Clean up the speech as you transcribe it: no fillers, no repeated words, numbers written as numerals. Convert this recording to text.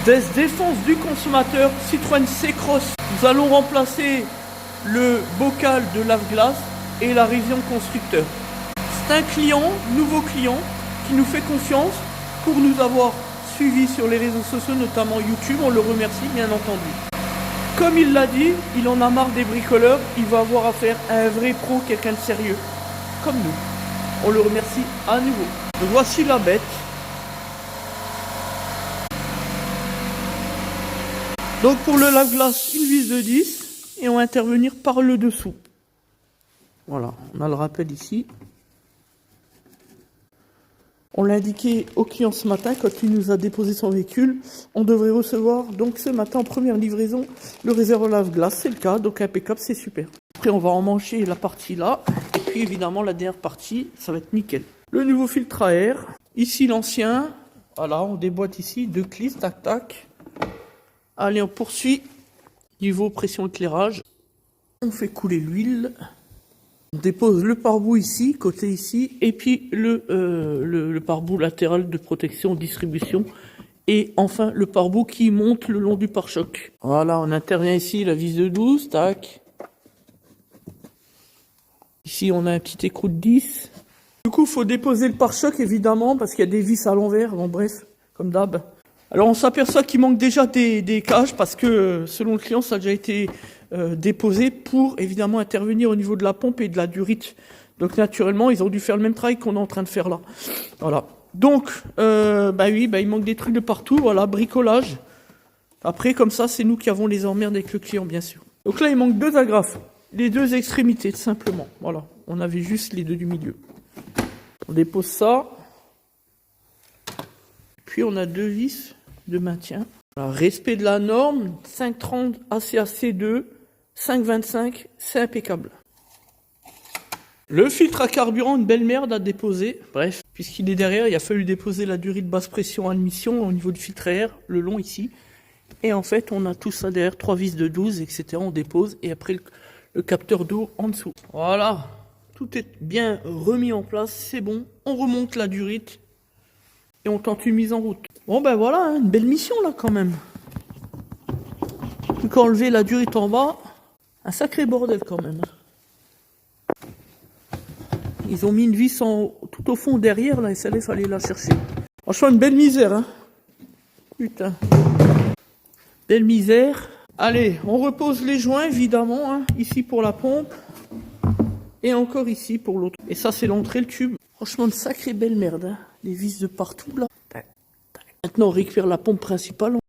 Défense du consommateur Citroën C-Cross. Nous allons remplacer le bocal de lave-glace et la révision constructeur. C'est un client, nouveau client, qui nous fait confiance pour nous avoir suivis sur les réseaux sociaux, notamment YouTube. On le remercie bien entendu. Comme il l'a dit, il en a marre des bricoleurs. Il va avoir affaire à un vrai pro, quelqu'un de sérieux, comme nous. On le remercie à nouveau. Donc voici la bête. Donc pour le lave-glace, une vis de 10 et on va intervenir par le dessous. Voilà, on a le rappel ici. On l'a indiqué au client ce matin quand il nous a déposé son véhicule. On devrait recevoir donc ce matin en première livraison le réservoir lave-glace. C'est le cas, donc impeccable, c'est super. Après on va emmancher la partie là. Et puis évidemment la dernière partie, ça va être nickel. Le nouveau filtre à air. Ici l'ancien. Voilà, on déboîte ici, 2 clics, tac tac. Allez, on poursuit. Niveau pression éclairage. On fait couler l'huile. On dépose le pare-boue ici, côté ici, et puis le pare-boue latéral de protection distribution. Et enfin, le pare-boue qui monte le long du pare-choc. Voilà, on intervient ici, la vis de 12, tac. Ici, on a un petit écrou de 10. Du coup, il faut déposer le pare-choc, évidemment, parce qu'il y a des vis à l'envers. Bon, bref, comme d'hab. Alors, on s'aperçoit qu'il manque déjà des cages, parce que, selon le client, ça a déjà été déposé pour, évidemment, intervenir au niveau de la pompe et de la durite. Donc, naturellement, ils ont dû faire le même travail qu'on est en train de faire là. Voilà. Donc, il manque des trucs de partout. Voilà, bricolage. Après, comme ça, c'est nous qui avons les emmerdes avec le client, bien sûr. Donc là, il manque 2 agrafes. Les 2 extrémités, tout simplement. Voilà. On avait juste les 2 du milieu. On dépose ça. Puis, on a 2 vis de maintien. Alors, respect de la norme, 530 ACAC2, 525, c'est impeccable. Le filtre à carburant, une belle merde à déposer. Bref, puisqu'il est derrière, il a fallu déposer la durée de basse pression admission au niveau du filtre à air, le long ici. Et en fait, on a tout ça derrière, 3 vis de 12, etc. On dépose et après le capteur d'eau en dessous. Voilà, tout est bien remis en place, c'est bon. On remonte la durite et on tente une mise en route. Bon ben voilà, hein, une belle mission là quand même. Plus qu'à enlever la durite en bas, un sacré bordel quand même. Ils ont mis une vis tout au fond derrière là et celle-là il fallait la chercher. Franchement une belle misère hein. Putain. Belle misère. Allez, on repose les joints évidemment, hein, ici pour la pompe. Et encore ici pour l'autre. Et ça c'est l'entrée, le tube. Franchement une sacrée belle merde. Hein. Les vis de partout là. Maintenant on récupère la pompe principale.